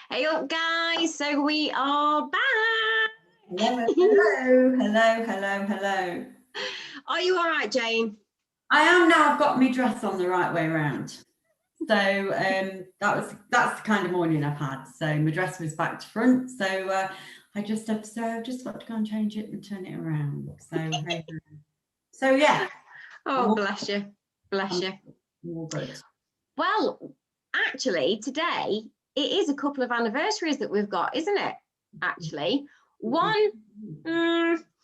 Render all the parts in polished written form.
Hey up guys, so we are back. Hello. Are you all right, Jane? I am now. I've got my dress on the right way around. So that's the kind of morning I've had. So my dress was back to front. So I've just got to go and change it and turn it around. So yeah. Oh, bless you. Bless you. All good. Well, actually, today it is a couple of anniversaries that we've got, isn't it? Actually, one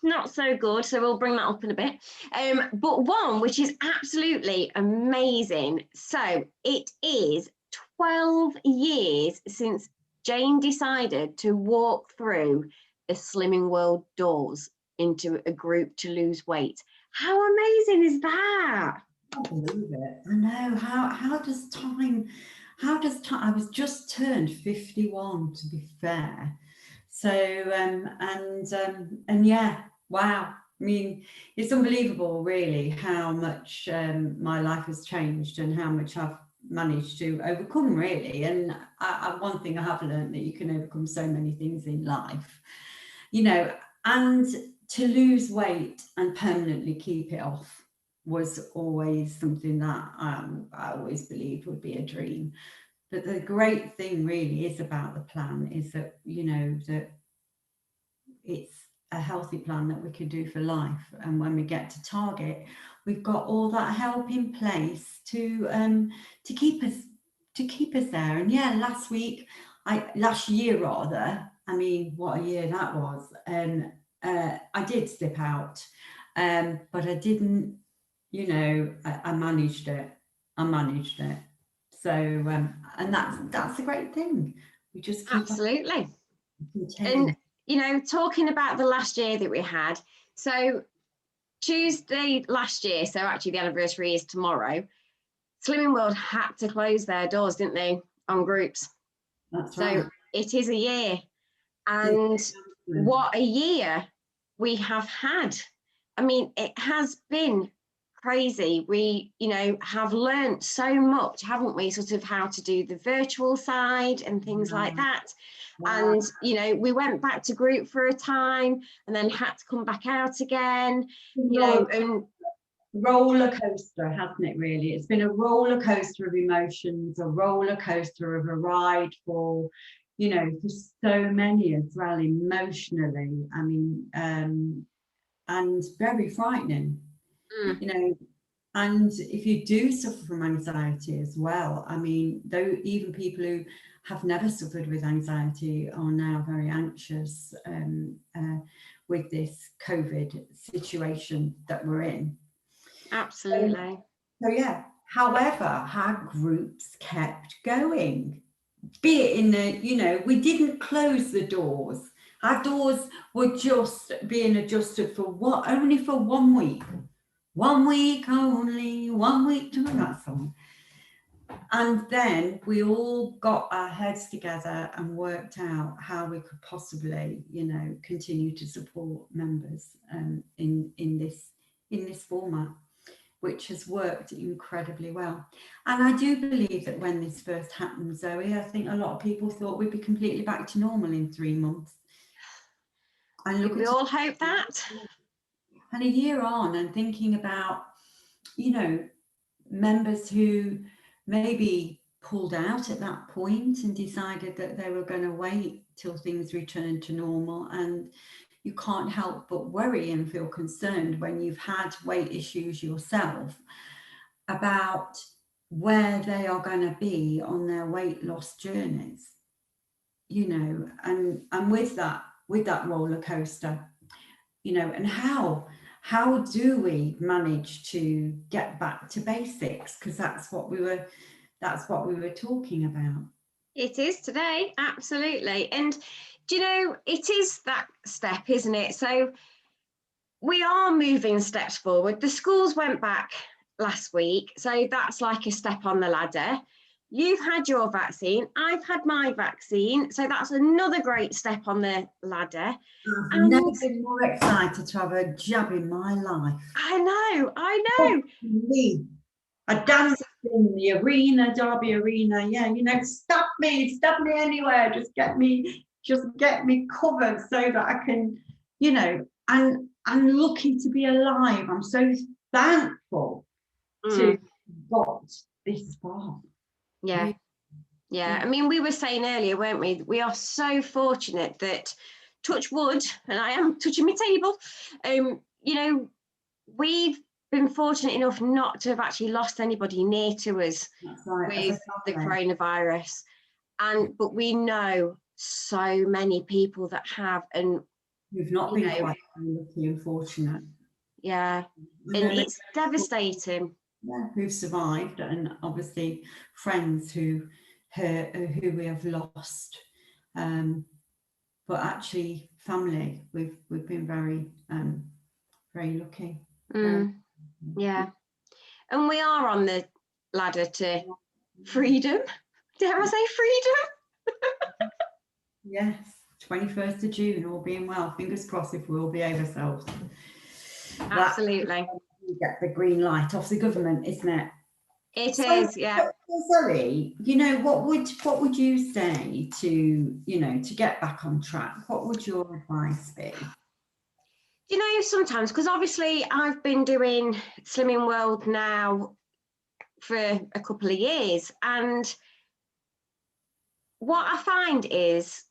not so good, so we'll bring that up in a bit. But one which is absolutely amazing. So it is 12 years since Jane decided to walk through the Slimming World doors into a group to lose weight. How amazing is that? I can't believe it. I know. How does time I was just turned 51, to be fair. So and yeah, wow. I mean, it's unbelievable really how much my life has changed and how much I've managed to overcome really. And one thing I have learned, that you can overcome so many things in life, and to lose weight and permanently keep it off was always something that I always believed would be a dream. But the great thing really is about the plan is that, that it's a healthy plan that we can do for life. And when we get to target, we've got all that help in place to keep us there. And yeah, last year rather, I mean, what a year that was. I did slip out, but I didn't, I managed it. So, and that's a great thing. We just keep Absolutely. continuing. And, talking about the last year that we had, so Tuesday last year, so actually the anniversary is tomorrow, Slimming World had to close their doors, didn't they, on groups? That's so right. It is a year. And what a year we have had. I mean, it has been crazy. We, have learned so much, haven't we, sort of how to do the virtual side and things like that. Wow. And, we went back to group for a time and then had to come back out again, and roller coaster, hasn't it really? It's been a roller coaster of emotions, a roller coaster of a ride for so many as well, emotionally. I mean, and very frightening. And if you do suffer from anxiety as well, I mean, though, even people who have never suffered with anxiety are now very anxious with this COVID situation that we're in. Absolutely. So yeah, however, our groups kept going, be it in the, we didn't close the doors. Our doors were just being adjusted for only for 1 week. 1 week only, 1 week, to that song. And then we all got our heads together and worked out how we could possibly, continue to support members in this format, which has worked incredibly well. And I do believe that when this first happened, Zoe, I think a lot of people thought we'd be completely back to normal in 3 months. And we all hope that. And a year on, and thinking about, members who maybe pulled out at that point and decided that they were going to wait till things returned to normal. And you can't help but worry and feel concerned when you've had weight issues yourself about where they are going to be on their weight loss journeys, and with that roller coaster, and how do we manage to get back to basics? Because that's what we were talking about. It is today, absolutely. And it is that step, isn't it? So we are moving steps forward. The schools went back last week, so that's like a step on the ladder. You've had your vaccine, I've had my vaccine, so that's another great step on the ladder. I've never been more excited to have a jab in my life. I know. Me, a damn in the arena, Derby Arena. Yeah, you know, stab me anywhere. Just get me covered so that I can, you know. And I'm lucky to be alive. I'm so thankful to got this far. Yeah. Yeah, I mean, we were saying earlier, weren't we? We are so fortunate that, touch wood, and I am touching my table, you know, we've been fortunate enough not to have actually lost anybody near to us with the coronavirus. But we know so many people that have, and we've not been quite lucky and fortunate. Yeah, and it's devastating. Yeah, who've survived, and obviously friends who we have lost, but actually family, we've been very very lucky. Yeah, and we are on the ladder to freedom. Dare I say freedom? Yes, 21st of June, all being well, fingers crossed, if we all behave ourselves. Absolutely. You get the green light off the government, isn't it? It is, yeah. Zoe, you know, what would you say to, you know, to get back on track? What would your advice be? You know, sometimes, because obviously I've been doing Slimming World now for a couple of years, and what I find is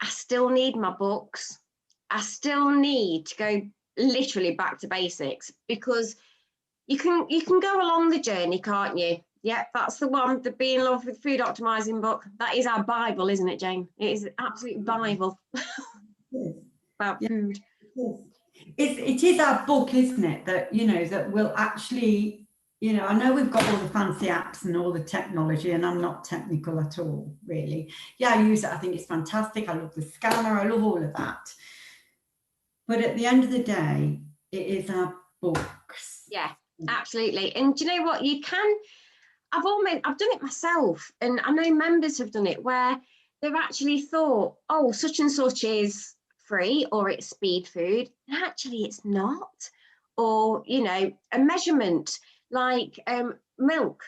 I still need my books. I still need to go literally back to basics, because you can go along the journey, can't you? Yeah, that's the one, the Be in Love with Food Optimizing book. That is our Bible, isn't it, Jane? It is an absolute Bible about food. It is our book, isn't it? That, you know, that will actually, you know, I know we've got all the fancy apps and all the technology, and I'm not technical at all, really. Yeah, I use it. I think it's fantastic. I love the scanner. I love all of that. But at the end of the day, it is our books. Yeah, absolutely. And do you know what? You can, I've done it myself, and I know members have done it, where they've actually thought, oh, such and such is free, or it's speed food, and actually it's not. Or, you know, a measurement like milk,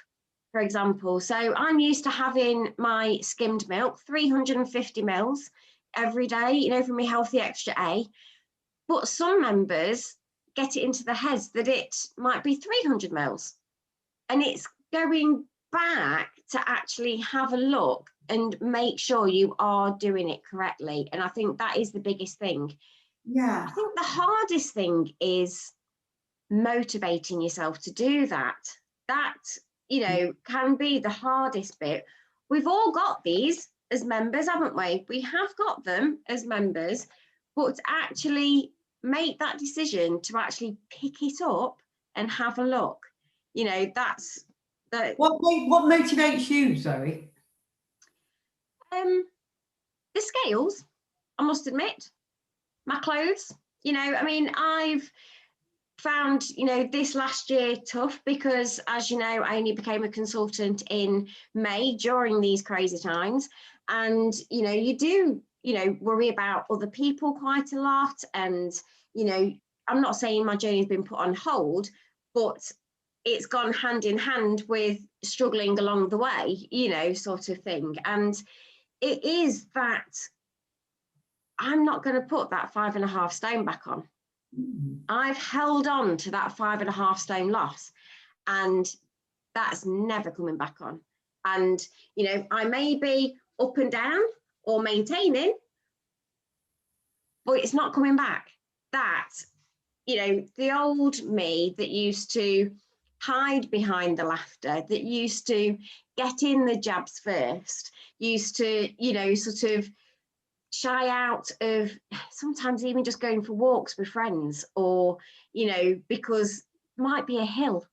for example. So I'm used to having my skimmed milk, 350 mils every day, you know, from my Healthy Extra A. But some members get it into their heads that it might be 300 mils. And it's going back to actually have a look and make sure you are doing it correctly. And I think that is the biggest thing. Yeah. I think the hardest thing is motivating yourself to do that. That, you know, can be the hardest bit. We've all got these as members, haven't we? We have got them as members, but actually make that decision to actually pick it up and have a look. You know, that's the what motivates you, Zoe? The scales, I must admit. My clothes, you know, I mean, I've found, you know, this last year tough, because, as you know, I only became a consultant in May during these crazy times. And, you know, you do, you know, worry about other people quite a lot. And, you know, I'm not saying my journey's been put on hold, but it's gone hand in hand with struggling along the way, you know, sort of thing. And it is that I'm not going to put that 5.5 stone back on. I've held on to that 5.5 stone loss, and that's never coming back on. And, you know, I may be up and down or maintaining, but it's not coming back. That, you know, the old me that used to hide behind the laughter, that used to get in the jabs first, used to, you know, sort of shy out of sometimes even just going for walks with friends, or, you know, because it might be a hill,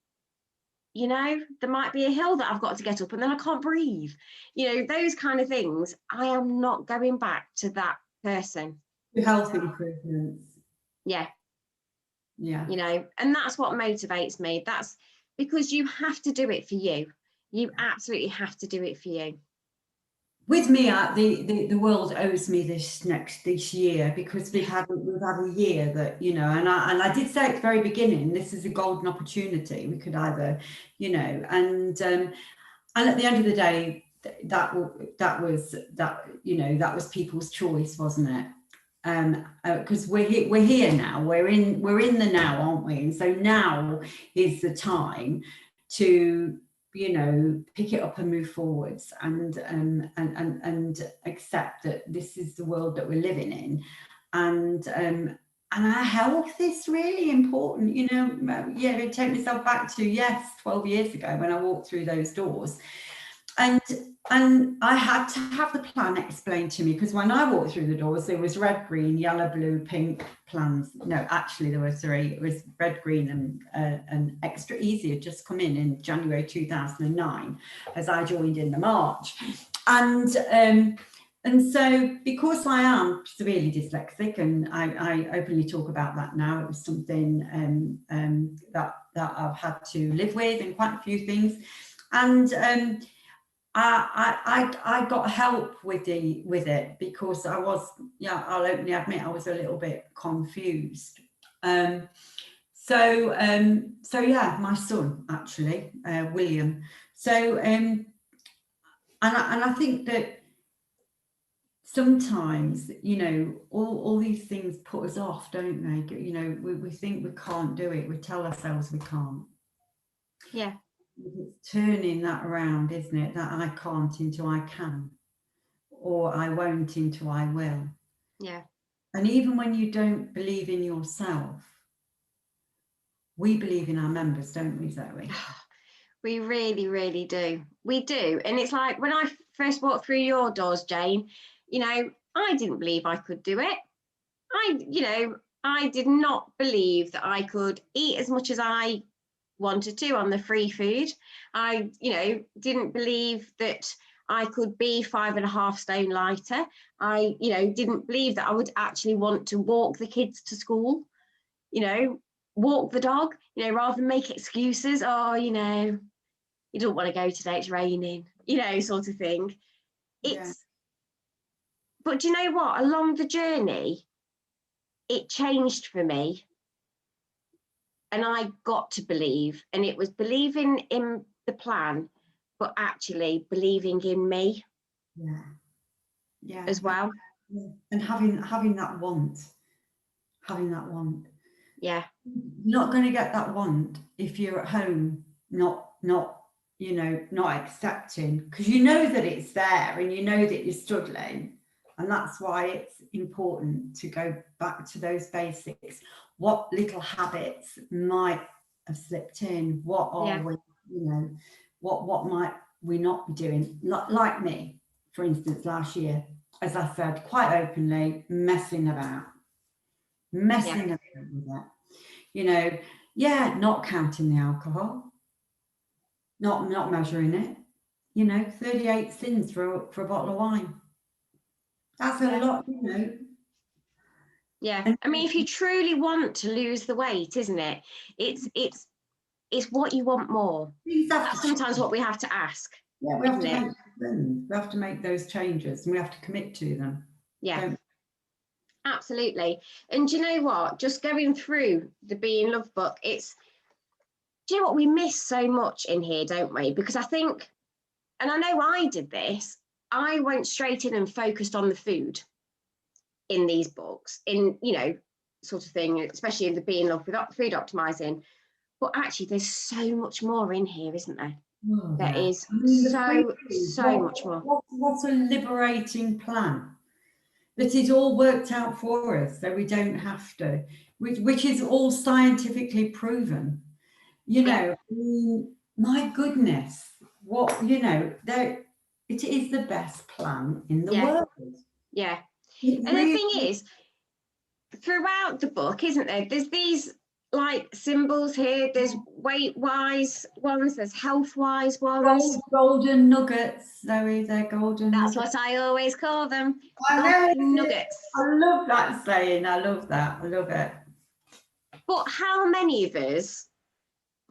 you know, there might be a hill that I've got to get up and then I can't breathe, you know, those kind of things. I am not going back to that person. Health improvements. Yeah. Yeah. You know, and that's what motivates me. That's because you have to do it for you. You absolutely have to do it for you. with me, the world owes me this year, because we've had a year that, you know, and I did say at the very beginning, this is a golden opportunity. We could either, you know, and at the end of the day, that was you know, that was people's choice, wasn't it? Because we're here now. We're in the now, aren't we? And so now is the time to, you know, pick it up and move forwards, and accept that this is the world that we're living in, and our health is really important. You know, yeah, take myself back to 12 years ago when I walked through those doors. And I had to have the plan explained to me, because when I walked through the doors, there was red, green, yellow, blue, pink plans. No, actually there were 3. It was red, green, and Extra Easy had just come in January 2009, as I joined in the March. And so, because I am severely dyslexic, and I openly talk about that now, it was something that I've had to live with, and quite a few things. And I got help with it, because I was, I'll openly admit, I was a little bit confused. So my son, actually, William. So and I think that sometimes, you know, all these things put us off, don't they? You know, we think we can't do it. We tell ourselves we can't. Yeah. It's turning that around, isn't it? That I can't into I can, or I won't into I will. Yeah. And even when you don't believe in yourself, we believe in our members, don't we, Zoe? We really, really do. We do. And it's like when I first walked through your doors, Jane, you know, I didn't believe I could do it. I did not believe that I could eat as much as I wanted to on the free food. I, you know, didn't believe that I could be 5.5 stone lighter. I, you know, didn't believe that I would actually want to walk the kids to school, you know, walk the dog, you know, rather than make excuses. Oh, you know, you don't want to go today, it's raining, you know, sort of thing. But do you know what? Along the journey, it changed for me. And I got to believe, and it was believing in the plan, but actually believing in me. As well. And having that want. Yeah. You're not going to get that want if you're at home not you know, not accepting, because you know that it's there and you know that you're struggling. And that's why it's important to go back to those basics. What little habits might have slipped in? What are we, you know, what might we not be doing? Like me, for instance, last year, as I said quite openly, messing about with it. You know, not counting the alcohol, not measuring it. You know, 38 sins for a bottle of wine. That's a lot, you know. Yeah, I mean, if you truly want to lose the weight, isn't it? It's what you want more. That's sometimes what we have to ask. Yeah, we have to make those changes, and we have to commit to them. Yeah, absolutely. And do you know what? Just going through the Be in Love book, do you know what, we miss so much in here, don't we? Because I think, and I know I did this, I went straight in and focused on the food in these books, in, you know, sort of thing, especially in the Be in Love with food optimizing. But actually, there's so much more in here, isn't there? There is so much more. What a liberating plan. That is all worked out for us, so we don't have to, which is all scientifically proven. You know, my goodness, what, you know, it is the best plan in the world. Yeah. And the thing is, throughout the book, isn't there, there's these like symbols here. There's weight-wise ones, there's health-wise ones. Golden nuggets, Zoe, they're golden That's nuggets. what I always call them. I know, nuggets. I love that saying. I love that. I love it. But how many of us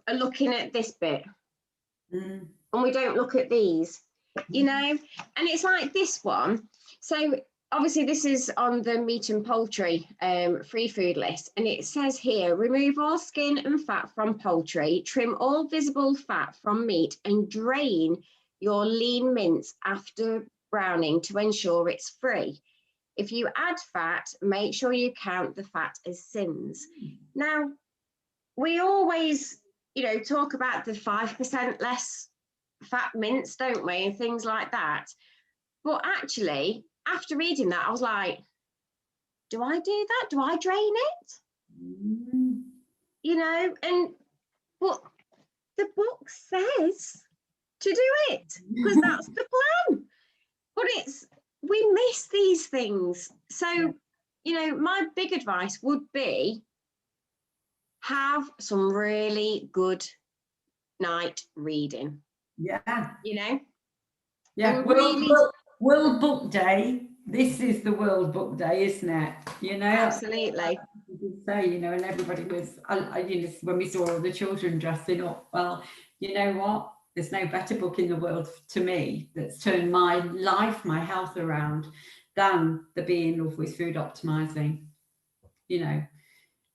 are looking at this bit and we don't look at these? you know, and it's like this one. So obviously this is on the meat and poultry free food list, and it says here, remove all skin and fat from poultry, trim all visible fat from meat, and drain your lean mince after browning to ensure it's free. If you add fat, make sure you count the fat as sins. Now, we always, you know, talk about the 5% less fat mince, don't we, and things like that. But actually, after reading that, I was like, do I do that? Do I drain it? You know, and but the book says to do it, because that's the plan. But we miss these things. So, you know, my big advice would be have some really good night reading. Yeah. You know? Yeah. World Book Day. This is the World Book Day, isn't it? You know? Absolutely. Say, you know, and everybody was, you know, when we saw all the children dressing up, well, you know what? There's no better book in the world to me that's turned my life, my health around than the Be in Love with Food Optimizing, you know,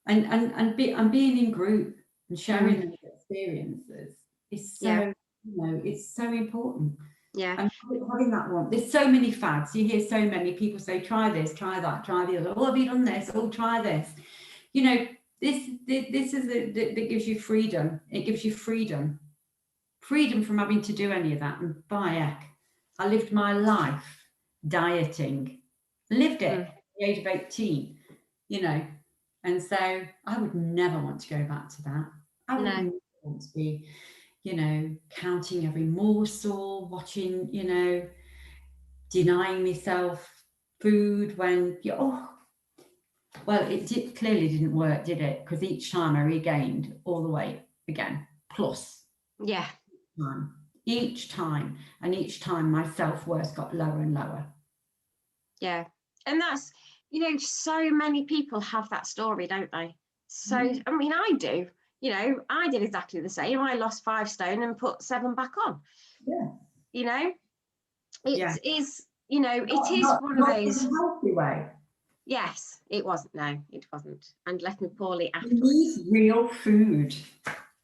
and being in group and sharing those experiences is so, you know, it's so important. Yeah. And having that one, there's so many fads. You hear so many people say, try this, try that, try the other. Oh, have you done this? Oh, try this. You know, this is that gives you freedom. It gives you freedom from having to do any of that. And by heck, I lived my life dieting, lived it at the age of 18, you know, and so I would never want to go back to that. I would never want to be, you know, counting every morsel, watching, you know, denying myself food when well, it clearly didn't work, did it? Because each time I regained all the weight again, plus. Yeah. Each time my self-worth got lower and lower. Yeah. And that's, you know, so many people have that story, don't they? So, I mean, I do. You know, I did exactly the same. I lost 5 stone and put 7 back on. Yeah. You know, it is, you know, it is one of those. In a healthy way. Yes, it wasn't. No, it wasn't. And left me poorly afterwards. You need real food.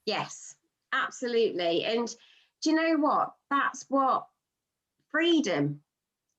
Yes, absolutely. And do you know what? That's what freedom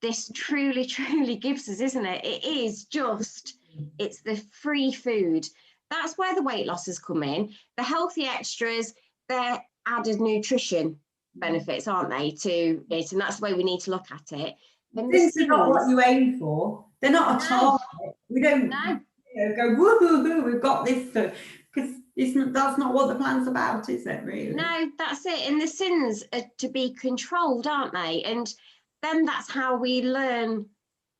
this truly, truly gives us, isn't it? It is just, it's the free food. That's where the weight losses come in. The healthy extras, they're added nutrition benefits, aren't they, to it? And that's the way we need to look at it. Things are not what you aim for. They're not a target. We don't you know, go, woo-hoo-hoo, we've got this, because that's not what the plan's about, is it, really? No, that's it. And the sins are to be controlled, aren't they? And then that's how we learn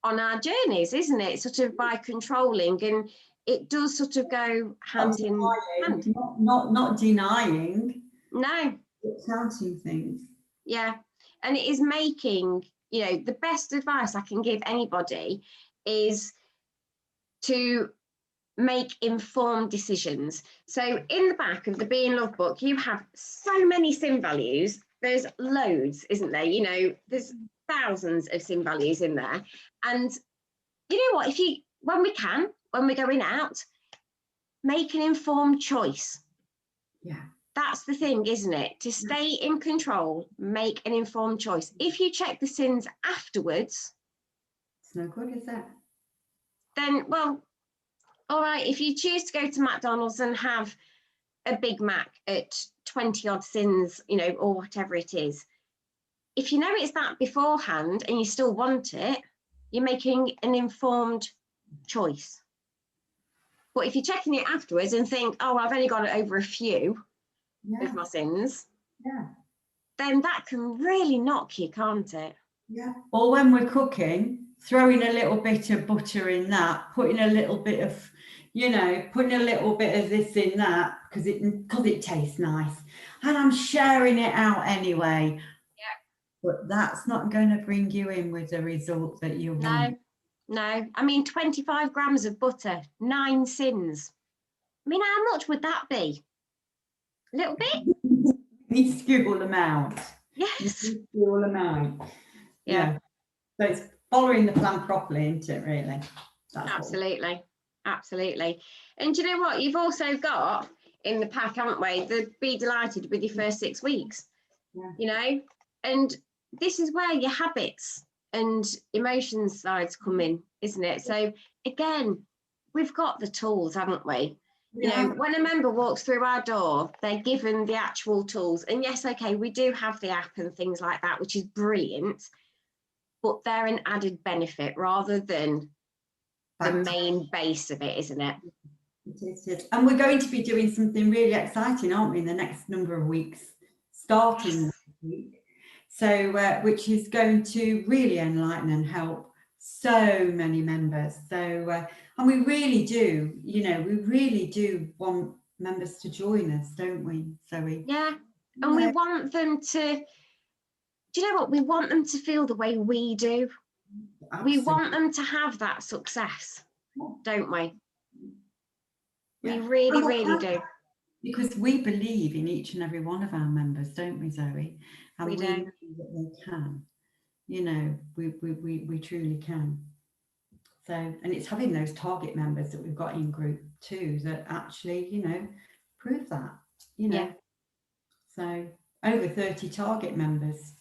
on our journeys, isn't it? Sort of by controlling, and it does sort of go hand in hand. Not denying. No. It's counting things. Yeah. And it is making, you know, the best advice I can give anybody is to make informed decisions. So in the back of the Be in Love book, you have so many sin values. There's loads, isn't there? You know, there's thousands of sin values in there. And you know what, when we're going out, make an informed choice. Yeah. That's the thing, isn't it? To stay in control, make an informed choice. If you check the sins afterwards, it's no good, is it? Then, well, all right, if you choose to go to McDonald's and have a Big Mac at 20 odd sins, you know, or whatever it is, if you know it's that beforehand and you still want it, you're making an informed choice. But if you're checking it afterwards and think, oh, I've only got it over a few of my sins, then that can really knock you, can't it? Yeah. Or when we're cooking, throwing a little bit of butter in that, putting a little bit of, you know, putting a little bit of this in that because it tastes nice, and I'm sharing it out anyway. Yeah. But that's not going to bring you in with the result that you want. No. I mean, 25 grams of butter, 9 sins. I mean, how much would that be? A little bit? Minuscule amount. Yes. All night. Yeah. So it's following the plan properly, isn't it, really? That's absolutely. Absolutely. And do you know what? You've also got in the pack, haven't we, the be delighted with your first 6 weeks. Yeah. You know, and this is where your habits and emotions sides come in, isn't it? So again, we've got the tools, haven't we? You know, when a member walks through our door, they're given the actual tools. And yes, okay, we do have the app and things like that, which is brilliant, but they're an added benefit rather than the main base of it, isn't it? It is. And we're going to be doing something really exciting, aren't we, in the next number of weeks, starting next week. So, which is going to really enlighten and help so many members. So, and we really do, you know, we really do want members to join us, don't we, Zoe? Yeah. And we want them to, do you know what? We want them to feel the way we do. Absolutely. We want them to have that success, don't we? We really, really do. Because we believe in each and every one of our members, don't we, Zoe? And we know that they can. You know, we truly can. So, and it's having those target members that we've got in group too that actually, you know, prove that, you know. So over 30 target members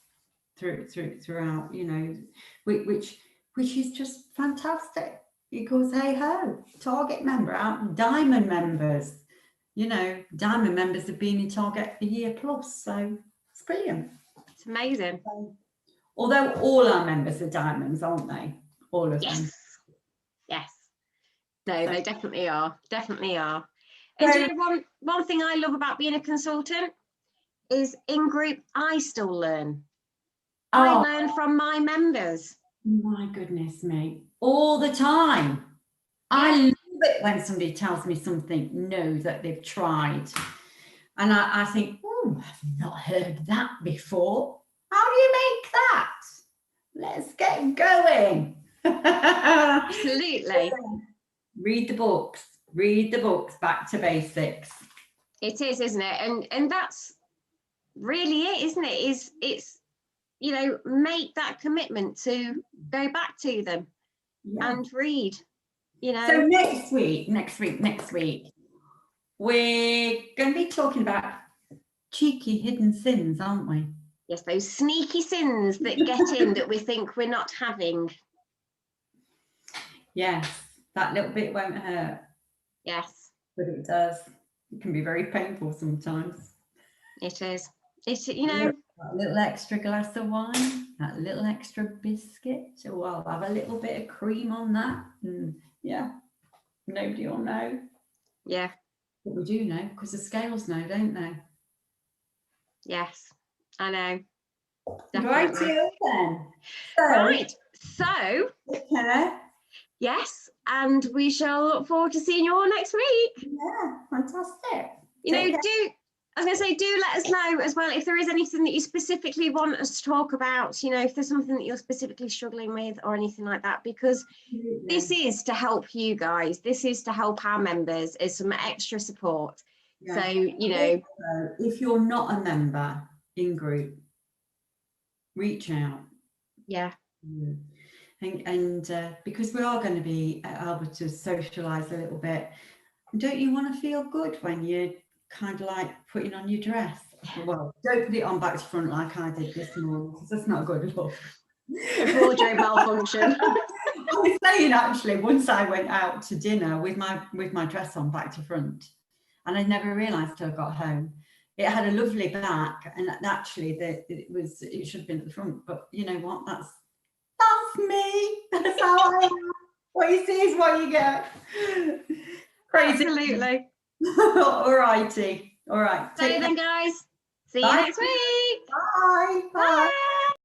throughout, you know, which is just fantastic. Because hey ho, target member out, diamond members, you know, diamond members have been in target a year plus, so it's brilliant. It's amazing. Although all our members are diamonds, aren't they? All of them. Yes. No, they definitely are. Definitely are. And you know, one thing I love about being a consultant is in group, I still learn. I learn from my members. My goodness me. All the time. I love it when somebody tells me something new that they've tried. And I think, oh, I've not heard that before. How do you make that? Let's get going. Absolutely. Read the books, back to basics. It is, isn't it? And that's really it, isn't it? It's, you know, make that commitment to go back to them and read, you know. So next week, we're going to be talking about cheeky hidden sins, aren't we? Yes, those sneaky sins that get in that we think we're not having. Yes, that little bit won't hurt. Yes. But it does. It can be very painful sometimes. It is. It's, you know. A little extra glass of wine, that little extra biscuit. Oh, I'll have a little bit of cream on that. And yeah, nobody will know. Yeah. But we do know because the scales know, don't they? Yes, I know. Right then. Right. So. Okay. Yes, and we shall look forward to seeing you all next week. Yeah, fantastic. You know, I was going to say, do let us know as well if there is anything that you specifically want us to talk about, you know, if there's something that you're specifically struggling with or anything like that, because this is to help you guys. This is to help our members as some extra support. Yeah. So, you know. If you're not a member in group, reach out. Yeah. And because we are going to be able to socialise a little bit, don't you want to feel good when you're kind of like putting on your dress? Well, don't put it on back to front like I did this morning, because that's not a good look. Wardrobe malfunction. I was saying, actually, once I went out to dinner with my dress on back to front, and I never realised till I got home. It had a lovely back, and actually it should have been at the front, but you know what, that's me. That's how I am. What you see is what you get. Crazy. Absolutely. All righty. All right. So then, guys, see you next week. Bye. Bye.